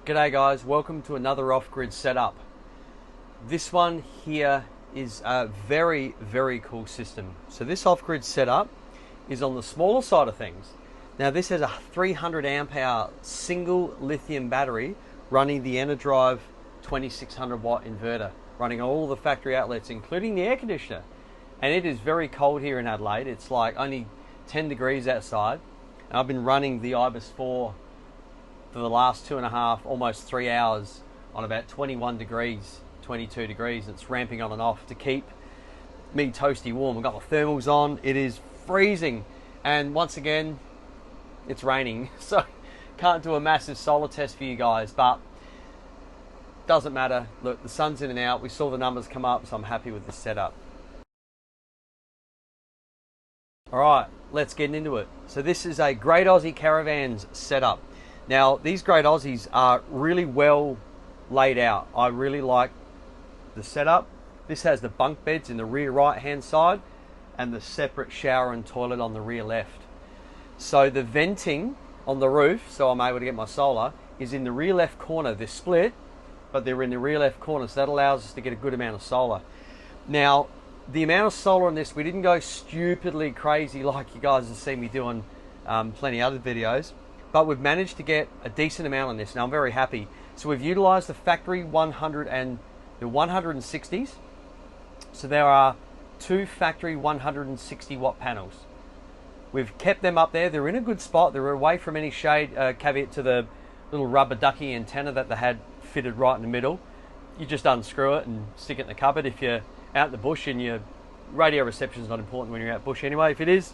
G'day guys, welcome to another off-grid setup. This one here is a very cool system. So this off-grid setup is on the smaller side of things. Now this has a 300 amp hour single lithium battery running the Enerdrive 2600 watt inverter, running all the factory outlets including the air conditioner. And it is very cold here in Adelaide. It's like only 10 degrees outside. And I've been running the Ibis 4 for the last 2.5, almost 3 hours on about 21 degrees, 22 degrees. It's ramping on and off to keep me toasty warm. I've got my thermals on. It is freezing. And once again, it's raining. So can't do a massive solar test for you guys, but doesn't matter. Look, the sun's in and out. We saw the numbers come up, so I'm happy with this setup. All right, let's get into it. So this is a Great Aussie Caravans setup. Now, these Great Aussies are really well laid out. I really like the setup. This has the bunk beds in the rear right-hand side and the separate shower and toilet on the rear left. So the venting on the roof, so I'm able to get my solar, is in the rear left corner. They're split, but they're in the rear left corner, so that allows us to get a good amount of solar. Now, the amount of solar on this, we didn't go stupidly crazy like you guys have seen me doing plenty of other videos. But we've managed to get a decent amount on this. Now I'm very happy. So we've utilized the factory 100 and the 160s. So there are two factory 160 watt panels. We've kept them up there. They're in a good spot. They're away from any shade, caveat to the little rubber ducky antenna that they had fitted right in the middle. You just unscrew it and stick it in the cupboard. If you're out in the bush and your radio reception is not important when you're out bush anyway. If it is,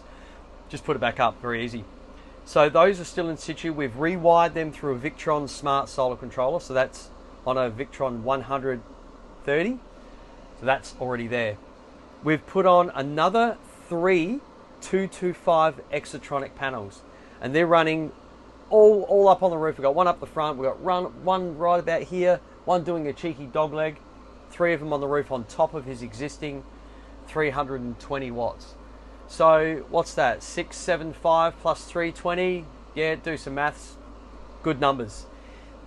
just put it back up, very easy. So those are still in situ. We've rewired them through a Victron smart solar controller. So that's on a Victron 130. So that's already there. We've put on another 3 225 Exatronic panels. And they're running all up on the roof. We've got one up the front. We've got one right about here. One doing a cheeky dog leg. 3 of them on the roof on top of his existing 320 watts. So what's that? 675 plus 320. Yeah, do some maths. Good numbers.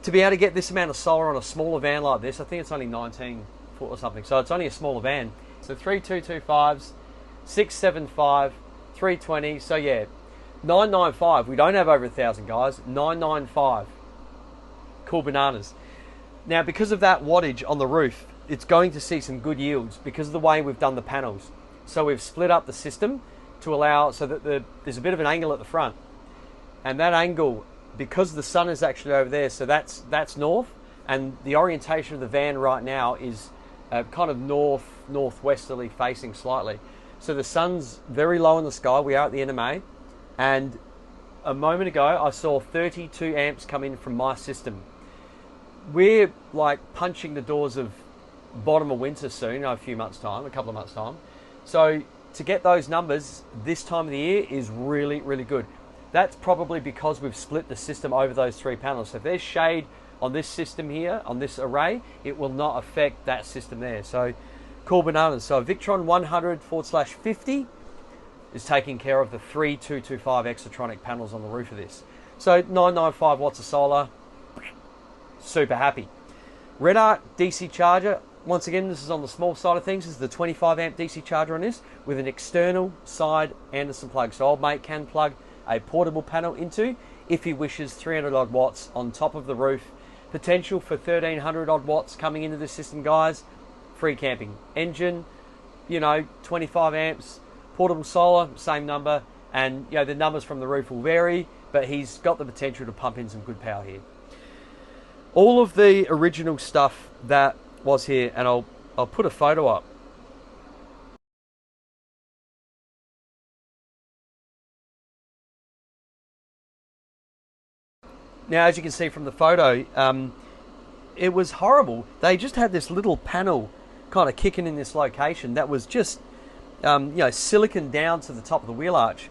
To be able to get this amount of solar on a smaller van like this, I think it's only 19 foot or something. So it's only a smaller van. So 3 225s, 675, 320. So yeah, 995. We don't have over 1,000 guys. 995. Cool bananas. Now because of that wattage on the roof, it's going to see some good yields because of the way we've done the panels. So we've split up the system to allow so that there's a bit of an angle at the front, and that angle, because the sun is actually over there, so that's north, and the orientation of the van right now is kind of northwesterly facing slightly. So the sun's very low in the sky. We are at the end of May, and a moment ago I saw 32 amps come in from my system. We're like punching the doors of bottom of winter soon, a couple of months time. So to get those numbers this time of the year is really good. That's probably because we've split the system over those 3 panels. So if there's shade on this system here, on this array, it will not affect that system there. So cool bananas. So Victron 100/50 is taking care of the 3 225 Exatronic panels on the roof of this. So 995 watts of solar, super happy. Redarc DC charger. Once again, this is on the small side of things. This is the 25 amp DC charger on this with an external side Anderson plug. So old mate can plug a portable panel into if he wishes 300 odd watts on top of the roof. Potential for 1300 odd watts coming into the system, guys. Free camping. Engine, 25 amps. Portable solar, same number. And the numbers from the roof will vary, but he's got the potential to pump in some good power here. All of the original stuff that was here, and I'll put a photo up. Now, as you can see from the photo, it was horrible. They just had this little panel kind of kicking in this location that was just, silicon down to the top of the wheel arch.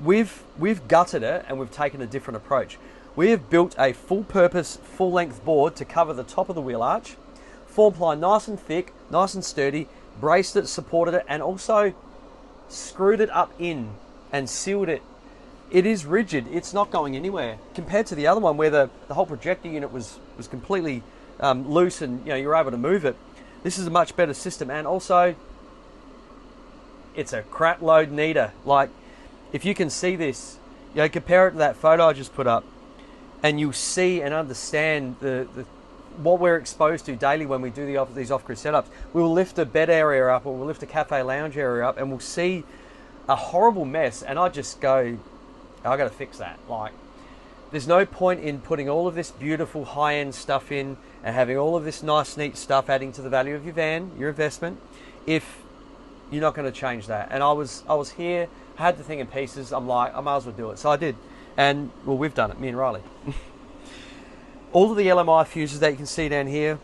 We've gutted it and we've taken a different approach. We have built a full-purpose, full-length board to cover the top of the wheel arch. Form ply nice and thick, nice and sturdy, braced it, supported it, and also screwed it up in and sealed it it is rigid. It's not going anywhere compared to the other one where the whole projector unit was completely loose and you're able to move it. This is a much better system, and also it's a crap load neater. Like, if you can see this, compare it to that photo I just put up, and you'll see and understand the what we're exposed to daily when we do these off-grid setups. We'll lift a bed area up, or we'll lift a cafe lounge area up, and we'll see a horrible mess, and I just go, I got to fix that. Like, there's no point in putting all of this beautiful high-end stuff in and having all of this nice, neat stuff adding to the value of your van, your investment, if you're not going to change that. And I was here, had the thing in pieces. I'm like, I might as well do it. So I did. And, well, we've done it, me and Riley. All of the LMI fuses that you can see down here,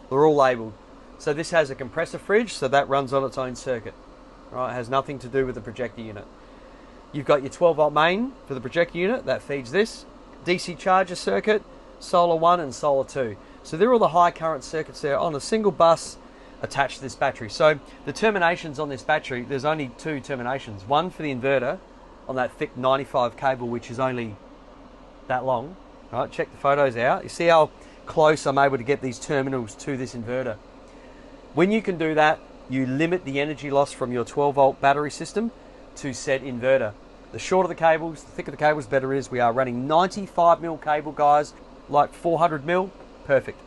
they're all labelled. So this has a compressor fridge, so that runs on its own circuit. Right? It has nothing to do with the projector unit. You've got your 12-volt main for the projector unit that feeds this, DC charger circuit, solar 1 and solar 2. So they're all the high current circuits there on a single bus attached to this battery. So the terminations on this battery, there's only 2 terminations. One for the inverter on that thick 95 cable, which is only that long. Right, check the photos out. You see how close I'm able to get these terminals to this inverter. When you can do that, you limit the energy loss from your 12-volt battery system to said inverter. The shorter the cables, the thicker the cables, better it is. We are running 95mm cable, guys, like 400mm. Perfect.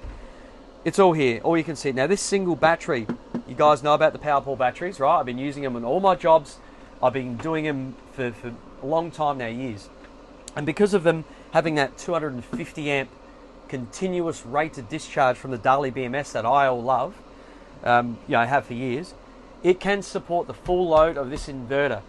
It's all here, all you can see. Now, this single battery, you guys know about the PowerPaul batteries, right? I've been using them on all my jobs. I've been doing them for a long time now, years. And because of them having that 250 amp continuous rated discharge from the Daily BMS that I all love, I have for years, it can support the full load of this inverter.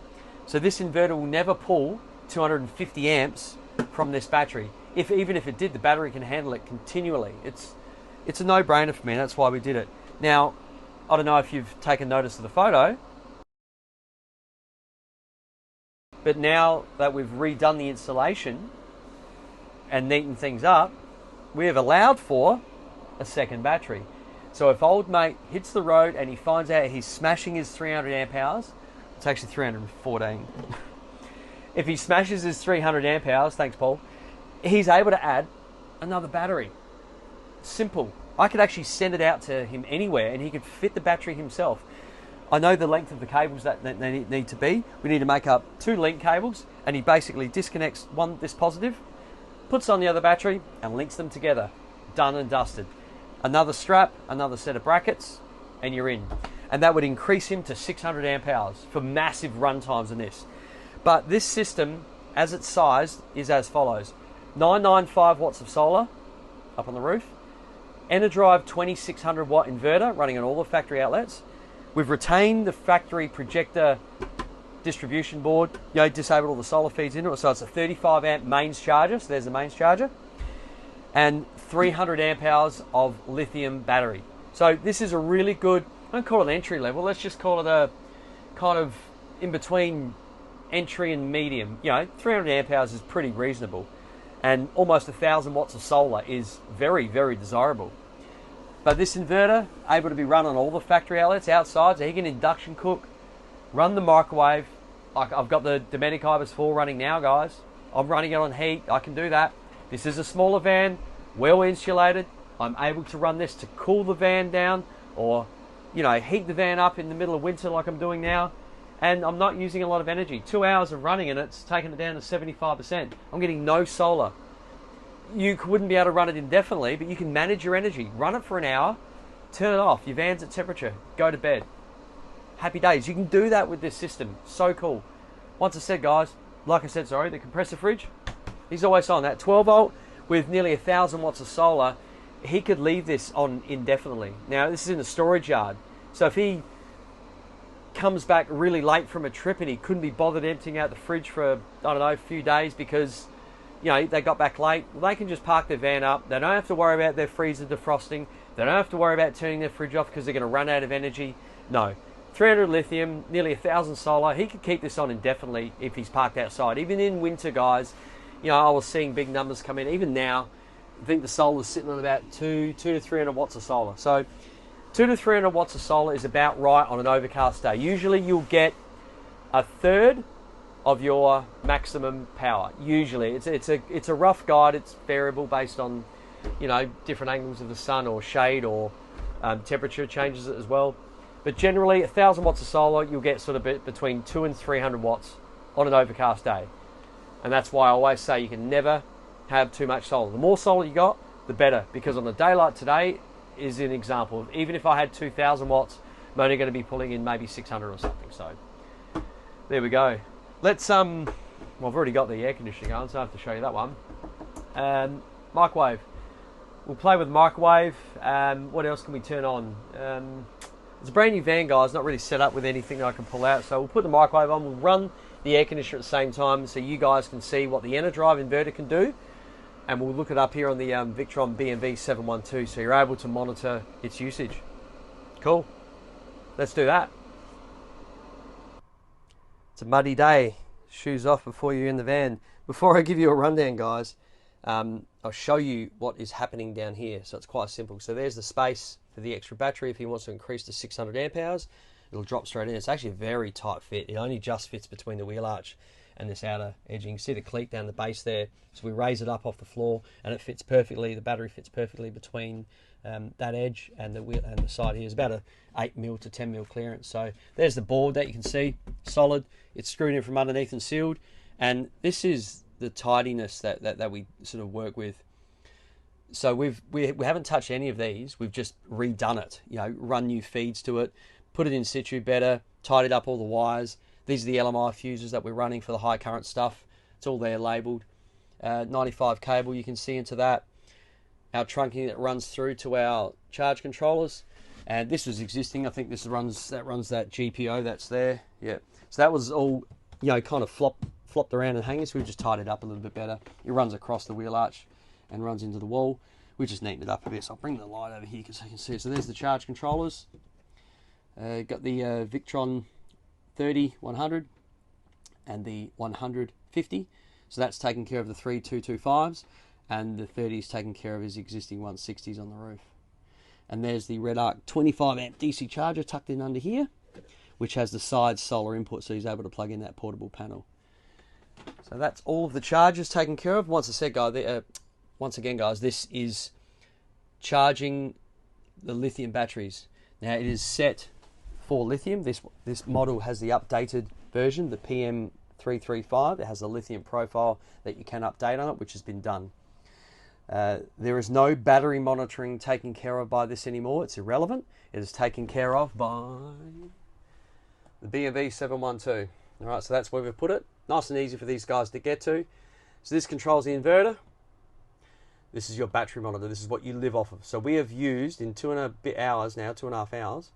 So this inverter will never pull 250 amps from this battery. Even if it did, the battery can handle it continually. It's a no-brainer for me, and that's why we did it. Now, I don't know if you've taken notice of the photo, but now that we've redone the installation and neatened things up, we have allowed for a second battery. So if old mate hits the road and he finds out he's smashing his 300 amp hours, it's actually 314. If he smashes his 300 amp hours, thanks Paul, he's able to add another battery. Simple. I could actually send it out to him anywhere and he could fit the battery himself. I know the length of the cables that they need to be. We need to make up 2 link cables, and he basically disconnects this positive, puts on the other battery, and links them together. Done and dusted. Another strap, another set of brackets, and you're in. And that would increase him to 600 amp hours for massive run times in this. But this system, as it's sized, is as follows. 995 watts of solar up on the roof. Enerdrive 2600 watt inverter running on all the factory outlets. We've retained the factory projector distribution board, disabled all the solar feeds into it, so it's a 35 amp mains charger, so there's the mains charger, and 300 amp hours of lithium battery. So this is a really good, I don't call it entry level, let's just call it a kind of in between entry and medium. 300 amp hours is pretty reasonable, and almost 1,000 watts of solar is very, very desirable. But this inverter, able to be run on all the factory outlets outside, so he can induction cook, run the microwave. Like, I've got the Dometic Ibis 4 running now, guys. I'm running it on heat. I can do that. This is a smaller van, well insulated. I'm able to run this to cool the van down, or heat the van up in the middle of winter like I'm doing now. And I'm not using a lot of energy. 2 hours of running and it's taken it down to 75%. I'm getting no solar. You wouldn't be able to run it indefinitely, but you can manage your energy. Run it for an hour, turn it off. Your van's at temperature. Go to bed. Happy days. You can do that with this system. So cool. Once I said, guys, the compressor fridge, he's always on. That 12 volt with nearly 1,000 watts of solar, he could leave this on indefinitely. Now, this is in a storage yard. So if he comes back really late from a trip and he couldn't be bothered emptying out the fridge for, a few days because they got back late, well, they can just park their van up. They don't have to worry about their freezer defrosting. They don't have to worry about turning their fridge off because they're going to run out of energy. No. 300 lithium, nearly 1,000 solar. He could keep this on indefinitely if he's parked outside. Even in winter, guys, I was seeing big numbers come in. Even now, I think the solar's sitting on about 2 to 300 watts of solar. So 2 to 300 watts of solar is about right on an overcast day. Usually you'll get a third of your maximum power. Usually, it's a rough guide. It's variable based on, you know, different angles of the sun or shade or temperature changes as well. But generally, 1,000 watts of solar, you'll get sort of between 200 and 300 watts on an overcast day. And that's why I always say you can never have too much solar. The more solar you got, the better. Because on the daylight today is an example. Even if I had 2,000 watts, I'm only going to be pulling in maybe 600 or something. So there we go. Let's well, I've already got the air conditioning on, so I have to show you that one. Microwave. We'll play with microwave. What else can we turn on? It's a brand new van, guys, not really set up with anything I can pull out. So we'll put the microwave on, we'll run the air conditioner at the same time so you guys can see what the Enerdrive inverter can do. And we'll look it up here on the Victron B&V 712 so you're able to monitor its usage. Cool. Let's do that. It's a muddy day. Shoes off before you're in the van. Before I give you a rundown, guys, I'll show you what is happening down here. So it's quite simple. So there's the space for the extra battery. If he wants to increase to 600 amp hours, it'll drop straight in. It's actually a very tight fit. It only just fits between the wheel arch and this outer edge. You can see the cleat down the base there. So we raise it up off the floor and it fits perfectly. The battery fits perfectly between that edge and the wheel and the side here. Is about a 8mm to 10mm clearance. So there's the board that you can see, solid. It's screwed in from underneath and sealed. And this is the tidiness that we sort of work with. So we haven't touched any of these. We've just redone it. You know, run new feeds to it, put it in situ better, tidied up all the wires. These are the LMI fuses that we're running for the high current stuff. It's all there labelled. 95 cable, you can see into that. Our trunking that runs through to our charge controllers. And this was existing. I think this runs that GPO that's there. Yeah. So that was all, you know, kind of flopped around and hanging. So we just tied it up a little bit better. It runs across the wheel arch and runs into the wall. We just neatened it up a bit. So I'll bring the light over here so you can see it. So there's the charge controllers. Got the Victron 30-100 and the 150. So that's taking care of the 3 225s, and the 30 is taking care of his existing 160s on the roof. And there's the Redarc 25 amp DC charger tucked in under here, which has the side solar input, so he's able to plug in that portable panel. So that's all of the chargers taken care of. Once again, guys, this is charging the lithium batteries. Now it is set for lithium. This model has the updated version, the PM335. It has a lithium profile that you can update on it, which has been done. There is no battery monitoring taken care of by this anymore. It's irrelevant. It is taken care of by the B&V 712. All right, so that's where we've put it. Nice and easy for these guys to get to. So this controls the inverter. This is your battery monitor. This is what you live off of. So we have used, in 2.5 hours,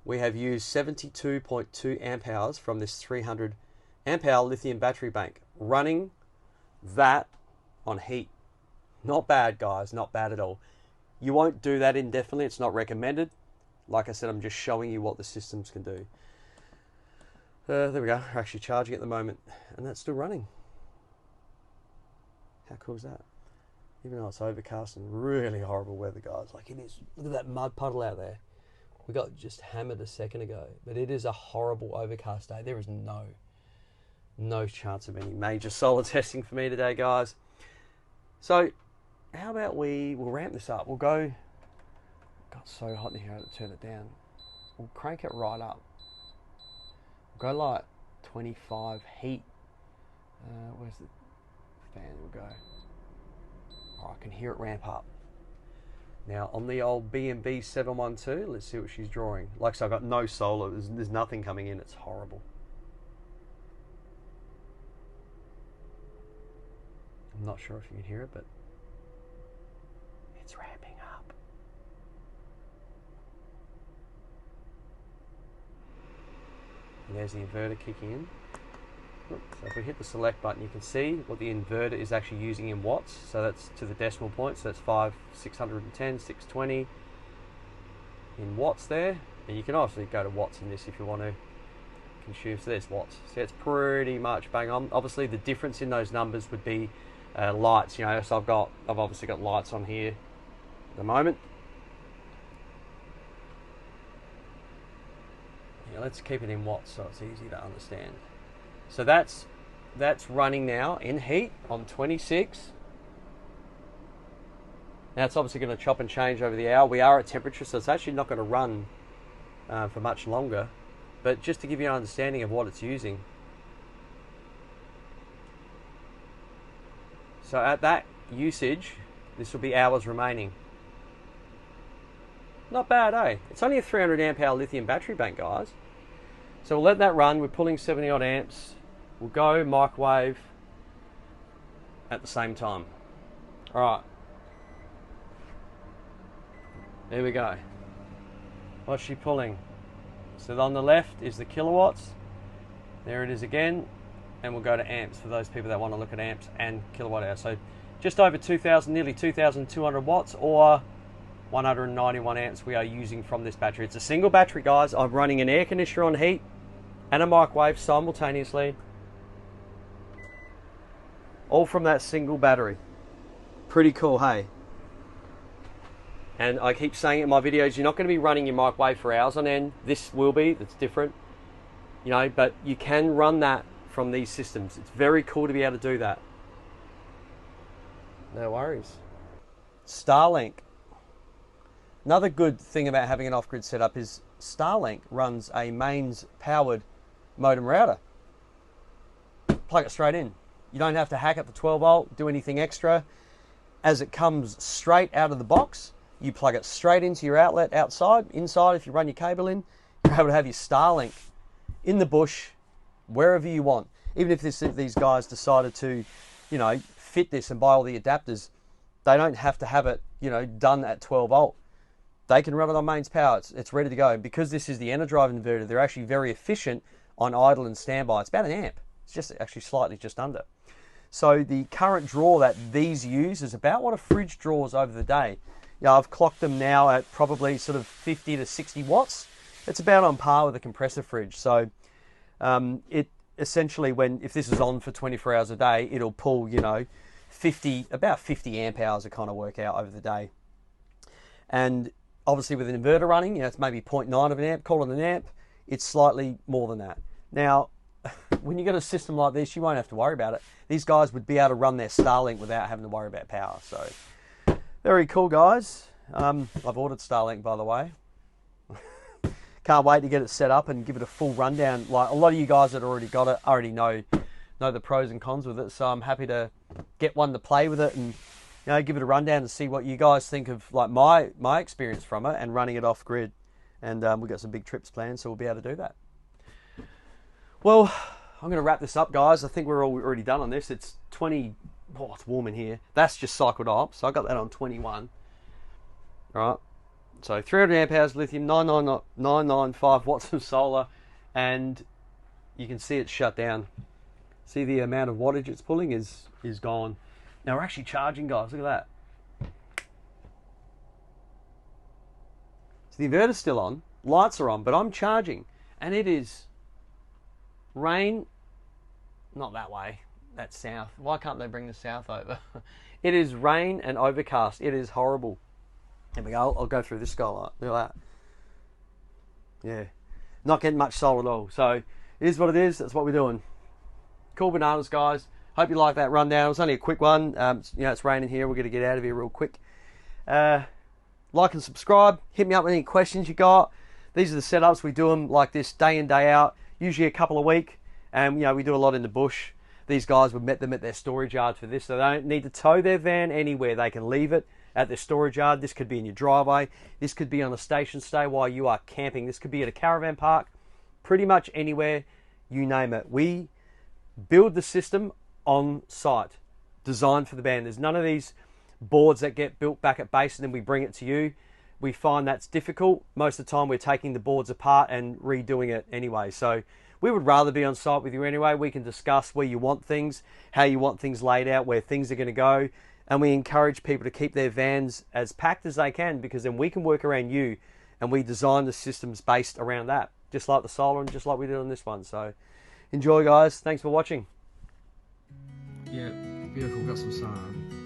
we have used 72.2 amp hours from this 300 amp hour lithium battery bank, running that on heat. Not bad, guys, not bad at all. You won't do that indefinitely. It's not recommended. Like I said, I'm just showing you what the systems can do. There we go. We're actually charging at the moment, and that's still running. How cool is that? Even though it's overcast and really horrible weather, guys. Like it is. Look at that mud puddle out there. We got just hammered a second ago, but it is a horrible overcast day. There is no chance of any major solar testing for me today, guys. So how about we'll ramp this up. We'll go, got so hot in here I had to turn it down. We'll crank it right up. We'll go like 25 heat. Where's the fan? We'll go. Oh, I can hear it ramp up. Now on the old B&B 712, let's see what she's drawing. Like I said, I've got no solar. There's nothing coming in. It's horrible. I'm not sure if you can hear it, but it's ramping up. And there's the inverter kicking in. So if we hit the select button, you can see what the inverter is actually using in watts. So that's to the decimal point. So that's 610, 620 in watts there. And you can also go to watts in this if you want to consume. So there's watts. So it's pretty much bang on. Obviously, the difference in those numbers would be lights. You know, so I've obviously got lights on here at the moment. Yeah, let's keep it in watts so it's easy to understand. So that's running now in heat on 26. Now it's obviously going to chop and change over the hour. We are at temperature, so it's actually not going to run for much longer. But just to give you an understanding of what it's using. So at that usage, this will be hours remaining. Not bad, eh? It's only a 300 amp hour lithium battery bank, guys. So we'll let that run. We're pulling 70 odd amps. We'll go microwave at the same time. All right. There we go. What's she pulling? So on the left is the kilowatts. There it is again. And we'll go to amps for those people that want to look at amps and kilowatt hours. So just over 2,000, nearly 2,200 watts or 191 amps we are using from this battery. It's a single battery, guys. I'm running an air conditioner on heat and a microwave simultaneously. All from that single battery. Pretty cool, hey? And I keep saying it in my videos, you're not going to be running your microwave for hours on end. This will be, it's different. You know, but you can run that from these systems. It's very cool to be able to do that. No worries. Starlink. Another good thing about having an off-grid setup is Starlink runs a mains powered modem router. Plug it straight in. You don't have to hack up the 12 volt, do anything extra. As it comes straight out of the box, you plug it straight into your outlet outside. Inside, if you run your cable in, you're able to have your Starlink in the bush, wherever you want. Even if these guys decided to, you know, fit this and buy all the adapters, they don't have to have it, you know, done at 12 volt. They can run it on mains power. It's ready to go. And because this is the Enerdrive inverter, they're actually very efficient on idle and standby. It's about an amp. It's just actually slightly just under. So the current draw that these use is about what a fridge draws over the day. Yeah, I've clocked them now at probably sort of 50 to 60 watts. It's about on par with a compressor fridge. So it essentially, if this is on for 24 hours a day, it'll pull, you know, about 50 amp hours to kind of work out over the day. And obviously with an inverter running, you know, it's maybe 0.9 of an amp, call it an amp. It's slightly more than that. Now, when you got a system like this, you won't have to worry about it. These guys would be able to run their Starlink without having to worry about power. So, very cool, guys. I've ordered Starlink, by the way. Can't wait to get it set up and give it a full rundown. Like a lot of you guys that already got it already know the pros and cons with it. So I'm happy to get one to play with it and, you know, give it a rundown and see what you guys think of like my experience from it and running it off grid. And we've got some big trips planned, so we'll be able to do that. Well, I'm going to wrap this up, guys. I think we're already done on this. It's 20. Oh, it's warm in here. That's just cycled up, so I got that on 21. All right. So 300 amp hours lithium, 995 watts of solar, and you can see it's shut down. See the amount of wattage it's pulling is gone. Now we're actually charging, guys. Look at that. So the inverter's still on, lights are on, but I'm charging, and it is rain. Not that way. That's south. Why can't they bring the south over? It is rain and overcast. It is horrible. There we go. I'll go through this skylight. Look at that. Yeah. Not getting much solar at all. So it is what it is. That's what we're doing. Cool bananas, guys. Hope you like that rundown. It was only a quick one. You know, it's raining here. We're going to get out of here real quick. Like and subscribe. Hit me up with any questions you got. These are the setups. We do them like this day in, day out. Usually a couple a week. And, you know, we do a lot in the bush. These guys, we've met them at their storage yard for this. So they don't need to tow their van anywhere. They can leave it at their storage yard. This could be in your driveway. This could be on a station stay while you are camping. This could be at a caravan park. Pretty much anywhere, you name it. We build the system on site, designed for the van. There's none of these boards that get built back at base and then we bring it to you. We find that's difficult. Most of the time we're taking the boards apart and redoing it anyway. So we would rather be on site with you anyway. We can discuss where you want things, how you want things laid out, where things are going to go. And we encourage people to keep their vans as packed as they can, because then we can work around you and we design the systems based around that, just like the solar and just like we did on this one. So enjoy, guys. Thanks for watching. Yeah, beautiful. Got some sun.